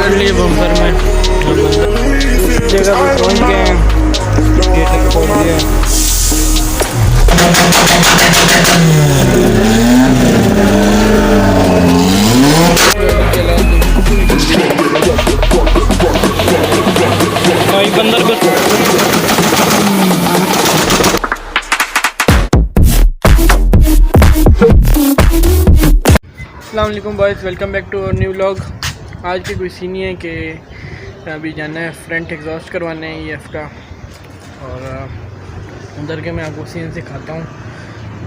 कर लिए बम्पर में जगह पर पहुंच गए हैं। गेट खोल दिया है। भाई बंदर को अस्सलाम वालेकुम boys, welcome back to our new vlog. आज की कोई सीन है कि अभी जाना है फ्रंट एग्जॉस्ट करवाने हैं ईएफ का, और उधर के मैं आपको सीन सिखाता हूँ।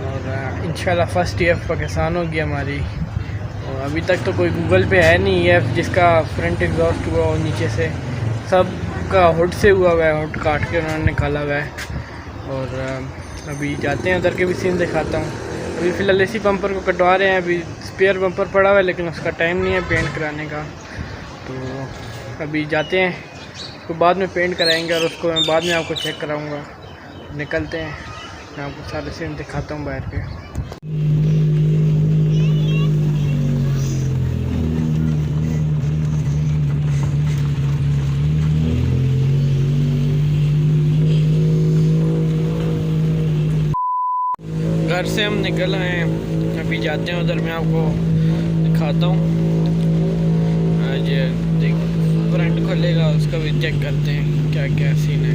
और इंशाल्लाह फर्स्ट ईएफ पाकिस्तान होगी हमारी। और अभी तक तो कोई गूगल पे है नहीं ईएफ जिसका फ्रंट एग्जॉस्ट हुआ हो नीचे से, सब का हुड से हुआ है, हुड काट के उन्होंने निकाला हुआ है। और अभी जाते हैं उधर के भी सीन दिखाता हूँ। अभी फ़िलहाल इसी बम्पर को कटवा रहे हैं। अभी स्पेयर बम्पर पड़ा हुआ है लेकिन उसका टाइम नहीं है पेंट कराने का, तो अभी जाते हैं, उसको बाद में पेंट कराएंगे और उसको मैं बाद में आपको चेक कराऊंगा। निकलते हैं, मैं आपको सारे सीन दिखाता हूँ बाहर के। घर से हम निकल आए हैं, अभी जाते हैं उधर, मैं आपको दिखाता हूँ। आज देख फ्रंट खोलेगा, उसका भी चेक करते हैं क्या क्या सीन है।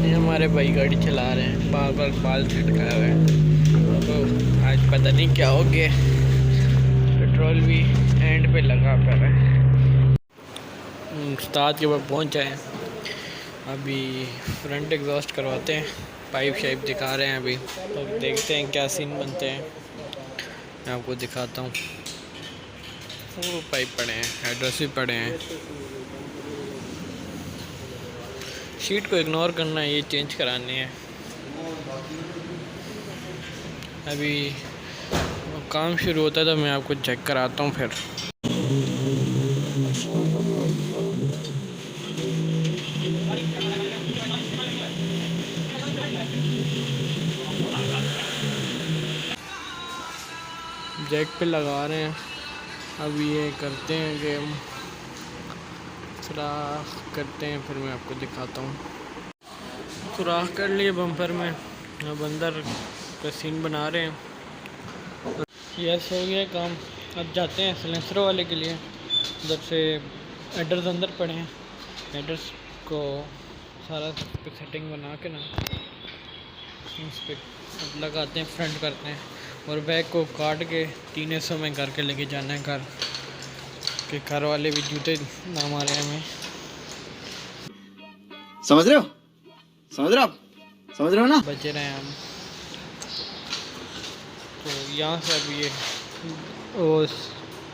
ये हमारे भाई गाड़ी चला रहे हैं, बार बार बाल झटकाया हुआ है, तो आज पता नहीं क्या हो गया। पेट्रोल भी एंड पे लगा पर है। उस्ताद के पास पहुँच जाए, अभी फ्रंट एग्जॉस्ट करवाते हैं, पाइप शाइप दिखा रहे हैं अभी, तो देखते हैं क्या सीन बनते हैं। मैं आपको दिखाता हूँ। वो पाइप पड़े हैं, हेडर्स भी पड़े हैं। शीट को इग्नोर करना है, ये चेंज करानी है। अभी काम शुरू होता है तो मैं आपको चेक कराता हूँ फिर। जैक पे लगा रहे हैं। अब ये करते हैं कि सुराख करते हैं, फिर मैं आपको दिखाता हूँ। सुराख कर लिए बम्पर में, अब अंदर का सीन बना रहे हैं। यस हो गया काम। अब जाते हैं सिलेंसरों वाले के लिए। उधर से हेडर्स अंदर पड़े हैं, हेडर्स को सारा सेटिंग बना के ना इस पर अब लगाते हैं, फ्रंट करते हैं, और बैग को काट के 3 हिस्सों में करके लेके जाना है घर, कि घर वाले भी जूते ना मारे हमें। समझ रहे हो? समझ रहे हो आप? समझ रहे हो ना? बचे रहे हैं हम। तो यहाँ से अब ये वो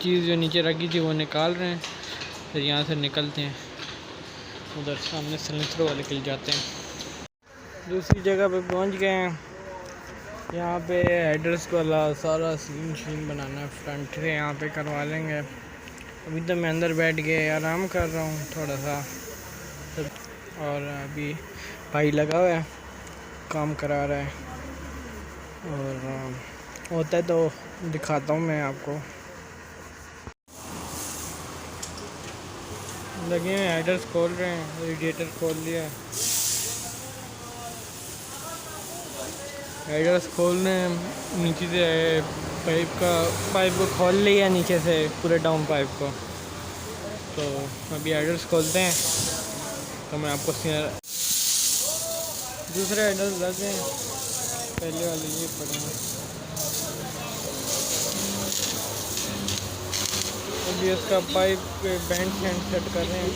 चीज़ जो नीचे रखी थी वो निकाल रहे हैं, फिर यहाँ से निकलते हैं, उधर सामने सिलेंसर वाले के लिए जाते हैं। दूसरी जगह पे पहुँच गए हैं। यहाँ पे हेडर्स को सारा सीन बनाना है, फ्रंट से यहाँ पे करवा लेंगे। अभी तो मैं अंदर बैठ के आराम कर रहा हूँ थोड़ा सा, और अभी भाई लगा हुआ है, काम करा रहा है, और होता है तो दिखाता हूँ मैं आपको। लगे हैं हेडर्स खोल रहे हैं, रेडिएटर खोल लिया है, हेडर्स खोलने नीचे से पाइप को खोल लिया नीचे से पूरे डाउन पाइप को। तो अभी हेडर्स खोलते हैं, तो मैं आपको दूसरे हेडर्स लगे हैं, पहले वाले ये पड़े हैं। अभी इसका पाइप पे बैंड सेट कर रहे हैं।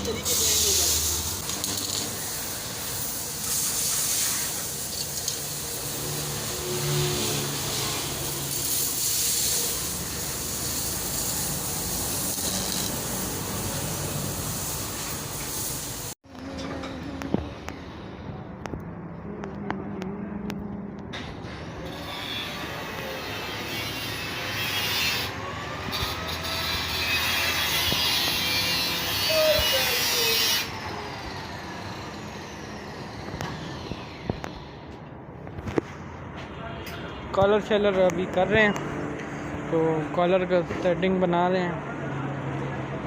कॉलर शेलर अभी कर रहे हैं, तो कॉलर का सेटिंग बना रहे हैं।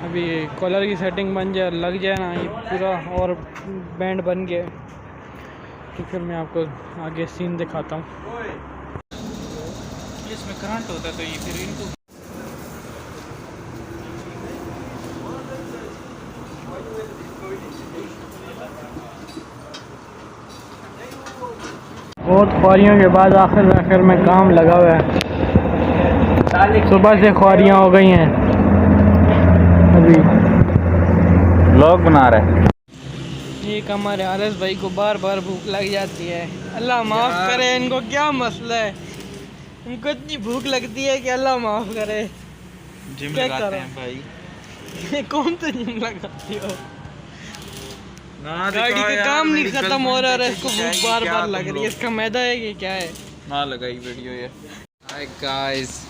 अभी कॉलर की सेटिंग बन जाए, लग जाए ना ये पूरा और बैंड बन गया, तो फिर मैं आपको आगे सीन दिखाता हूँ। इसमें करंट होता है तो ये फिर इनको बहुत ख्वारियों के बाद आखिर में काम लगा हुआ है। सुबह से ख्वारियाँ हो गई हैं। अभी व्लॉग बना रहा है। एक हमारे आरएस भाई को बार बार भूख लग जाती है। अल्लाह माफ़ करे, इनको क्या मसला है, इनको इतनी भूख लगती है कि अल्लाह माफ़ करे। जिम क्या लगाते करो? हैं भाई। कौन सा जिम लगाती हो? ना गाड़ी दिखाओ का यार, काम नहीं मेरी खत्म हो रहा है, गर्लफ्रेंड इसको देखी भूख जाएगी बार क्या बार तुम लग रही है। लोग? इसका मैदा है कि क्या है? ना लगाई वीडियो ये। हाय गाइस,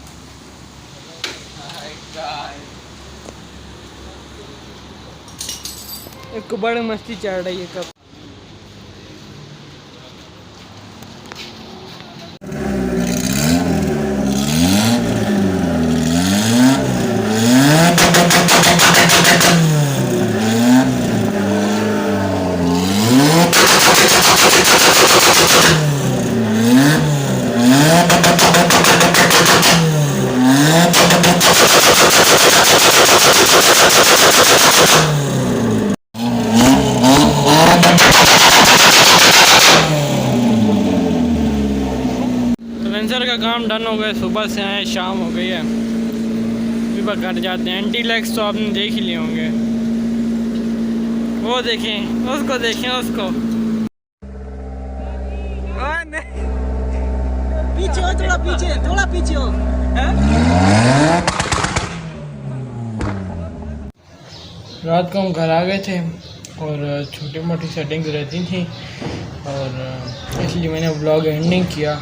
इसको बड़ी मस्ती चढ़ रही है कब। सलेंसर का काम डन हो गया, सुबह से आए शाम हो गई है, अभी बस घर जाते हैं। एंटी लैक्स तो आपने देख ही लिए होंगे, वो देखें उसको, देखें उसको। पीछे हो, थोड़ा पीछे हो। रात को हम घर आ गए थे और छोटी मोटी सेटिंग्स रहती थी, और इसलिए मैंने व्लॉग एंड नहीं किया,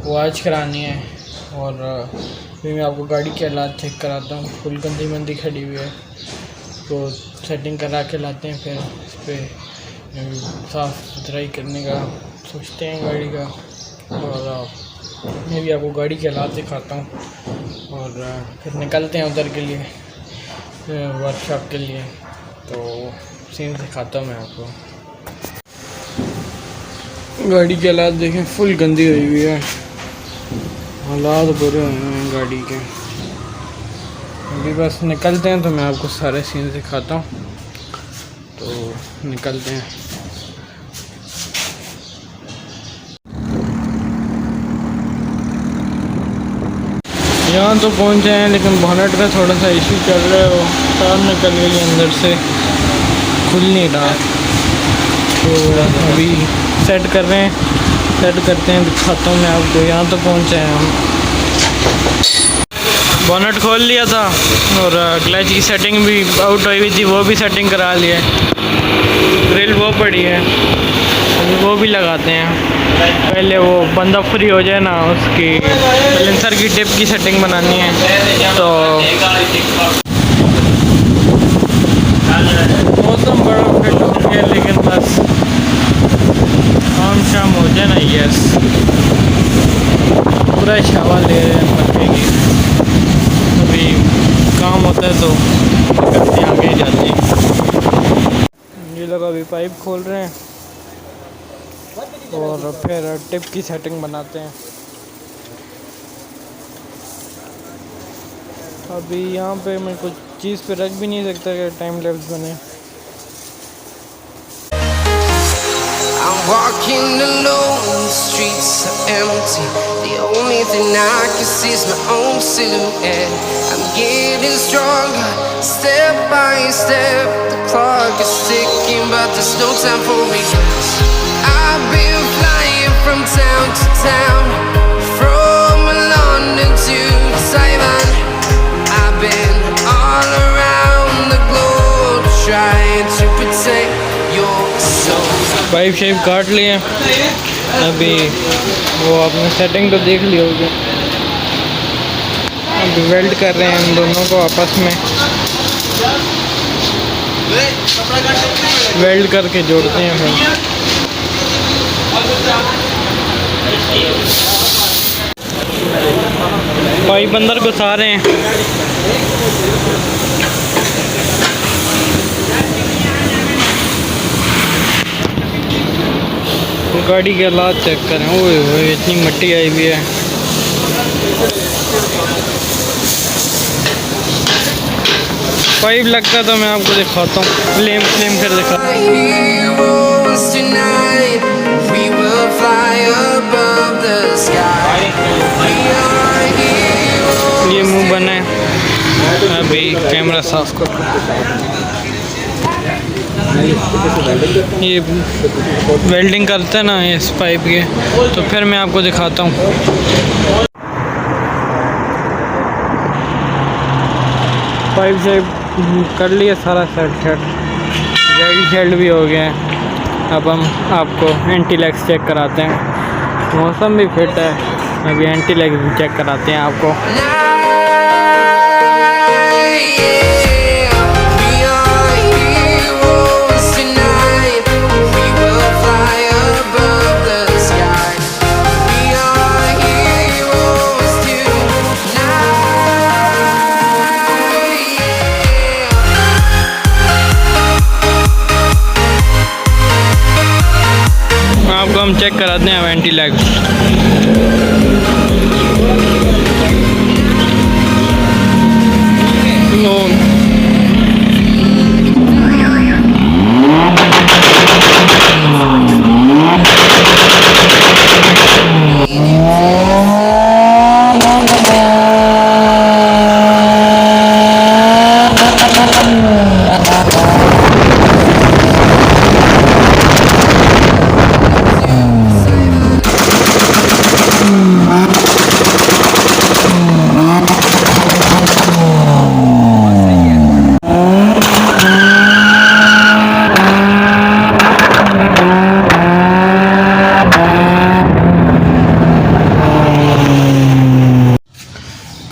वो आज करानी है। और फिर मैं आपको गाड़ी के हालात चेक कराता हूँ। फुल गंदी मंदी खड़ी हुई है, तो सेटिंग करा के लाते हैं, फिर इस पर साफ़ सुथराई करने का सोचते हैं गाड़ी का। और मैं भी आपको गाड़ी के हालात दिखाता हूँ और फिर निकलते हैं उधर के लिए, वर्कशॉप के लिए। तो सीन दिखाता हूँ मैं आपको। गाड़ी के हालात देखें, फुल गंदी हुई हुई है, हालात बुरे हुए हैं गाड़ी के। अभी बस निकलते हैं तो मैं आपको सारे सीन दिखाता हूँ, तो निकलते हैं। यहाँ तो पहुँचे हैं, लेकिन बोनट का थोड़ा सा इशू चल रहा है, वो तार निकल गई अंदर से, खुल नहीं रहा। तो अभी सेट कर रहे हैं, सेट करते हैं, दिखाता हूँ मैं आपको। यहाँ तो पहुँचे हैं हम, बोनट खोल लिया था और क्लच की सेटिंग भी आउट हुई थी, वो भी सेटिंग करा लिया है। ग्रिल वो पड़ी है, अभी वो भी लगाते हैं। पहले वो बंदा फ्री हो जाए ना, उसकी सलेंसर की टिप की सेटिंग बनानी है। तो मौसम बड़ा फिट हो गया, लेकिन बस शाम शाम हो जाए ना, यस पूरा छावा ले रहे हैं पक्के की। अभी काम होता है तो करते आगे जाते हैं। ये लोग अभी पाइप खोल रहे हैं और फिर टिप की सेटिंग बनाते हैं। अभी यहाँ पे मैं कुछ चीज़ पे रख भी नहीं सकता कि टाइम लैप्स बने। I'm walking alone, the streets are empty. The only thing I can see is my own silhouette. I'm getting stronger, step by step. The clock is ticking, but there's no time for regrets. I've been flying from town to town, from London to Taiwan. I've been all around the globe, trying to protect your soul. Pipe shape काट लिए, अभी वो आपने setting तो देख ली होगी। अभी weld कर रहे हैं इन दोनों को आपस में, वेल्ड करके जोड़ते हैं। फिर पाइप अंदर घुसा रहे हैं। गाड़ी के हालात चेक करें, ओए ओए इतनी मिट्टी आई हुई है। पाइप लगता तो मैं आपको दिखाता हूँ, फ्लेम कर दिखा। Heroes tonight, we will fly above the sky. We are heroes. ये मुंह बना है, अभी कैमरा साफ कर। ये वेल्डिंग करते हैं ना इस पाइप के, तो फिर मैं आपको दिखाता हूँ। पाइप से कर लिया सारा सेट, गाड़ी शेल्ड भी हो गया है। अब हम आपको एंटी लैग्स चेक कराते हैं। मौसम भी फिट है, अभी एंटी लैग्स भी चेक कराते हैं आपको। आपको हम चेक कराते हैं एंटी लैग्स।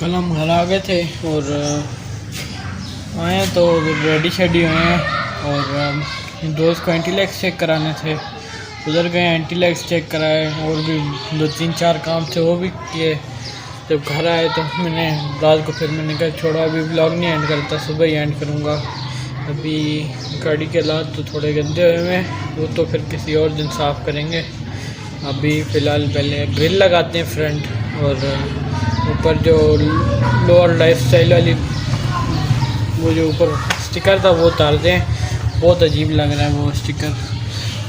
कल हम घर आ गए थे और आए तो रेडी शेडी हुए हैं, और दोस्त को एंटी लैग्स चेक कराने थे। उधर गए, एंटी लैग्स चेक कराए, और भी 2-3-4 काम थे वो भी किए। जब घर आए तो मैंने रात को फिर मैंने कहा छोड़ो, अभी व्लॉग नहीं एंड करता, सुबह ही एंड करूँगा। अभी गाड़ी के हालात तो थोड़े गंदे हुए हैं, वो तो फिर किसी और दिन साफ़ करेंगे। अभी फ़िलहाल पहले ग्रिल लगाते हैं फ्रंट, और ऊपर जो लोअर लाइफस्टाइल वाली वो जो ऊपर स्टिकर था वो उतारते हैं। बहुत अजीब लग रहा है वो स्टिकर,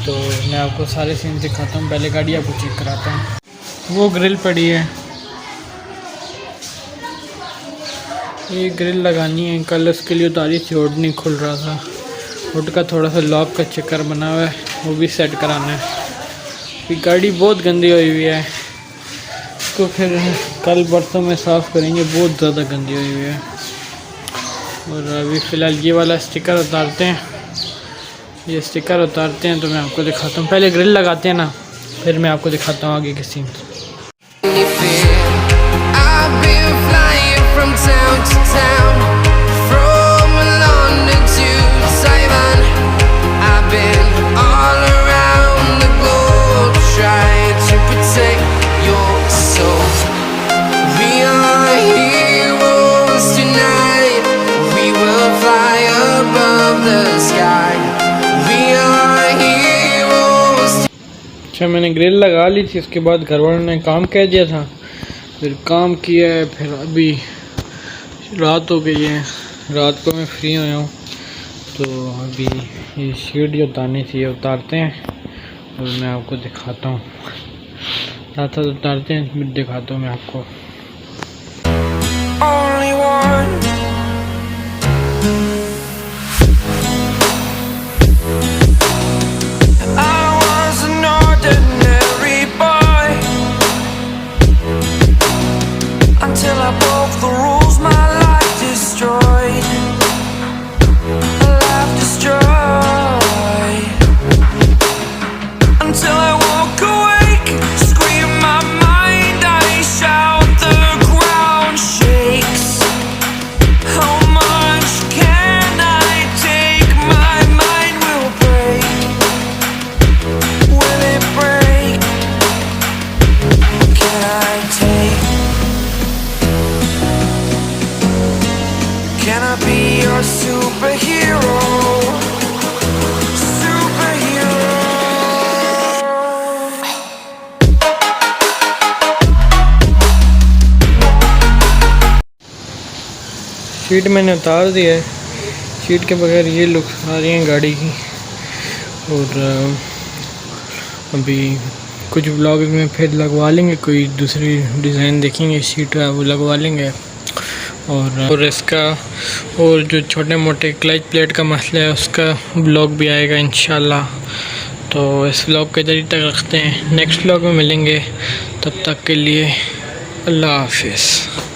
तो मैं आपको सारे सीन दिखाता हूँ। पहले गाड़ी आपको चेक कराता हूँ। वो ग्रिल पड़ी है, ये ग्रिल लगानी है। कल उसके लिए उतारी थी, हुड नहीं खुल रहा था। हुड का थोड़ा सा लॉक का चक्कर बना हुआ है, वो भी सेट कराना है। ये गाड़ी बहुत गंदी हुई है, इसको फिर कल बरसों में साफ़ करेंगे, बहुत ज़्यादा गंदी हुई है। और अभी फ़िलहाल ये वाला स्टिकर उतारते हैं, ये स्टिकर उतारते हैं तो मैं आपको दिखाता हूँ। पहले ग्रिल लगाते हैं ना, फिर मैं आपको दिखाता हूँ आगे की सीन। अच्छा, मैंने ग्रिल लगा ली थी, उसके बाद घर वालों ने काम कह दिया था, फिर काम किया है। फिर अभी रात हो गई है, रात को मैं फ्री हुआ हूँ, तो अभी ये शीट जो उतारनी थी उतारते हैं और मैं आपको दिखाता हूँ। साथ साथ उतारते हैं, फिर दिखाता हूँ मैं आपको। Can I be your superhero? Superhero. Sheet मैंने उतार दिया है, शीट के बगैर ये लुक आ रही है गाड़ी की। और अभी कुछ व्लॉग में फिर लगवा लेंगे, कोई दूसरी डिज़ाइन देखेंगे शीट का वो लगवा लेंगे। और इसका और जो छोटे मोटे क्लच प्लेट का मसला है उसका व्लॉग भी आएगा इंशाल्लाह। तो इस व्लॉग के इधर तक रखते हैं, नेक्स्ट व्लॉग में मिलेंगे, तब तक के लिए अल्लाह हाफिज़।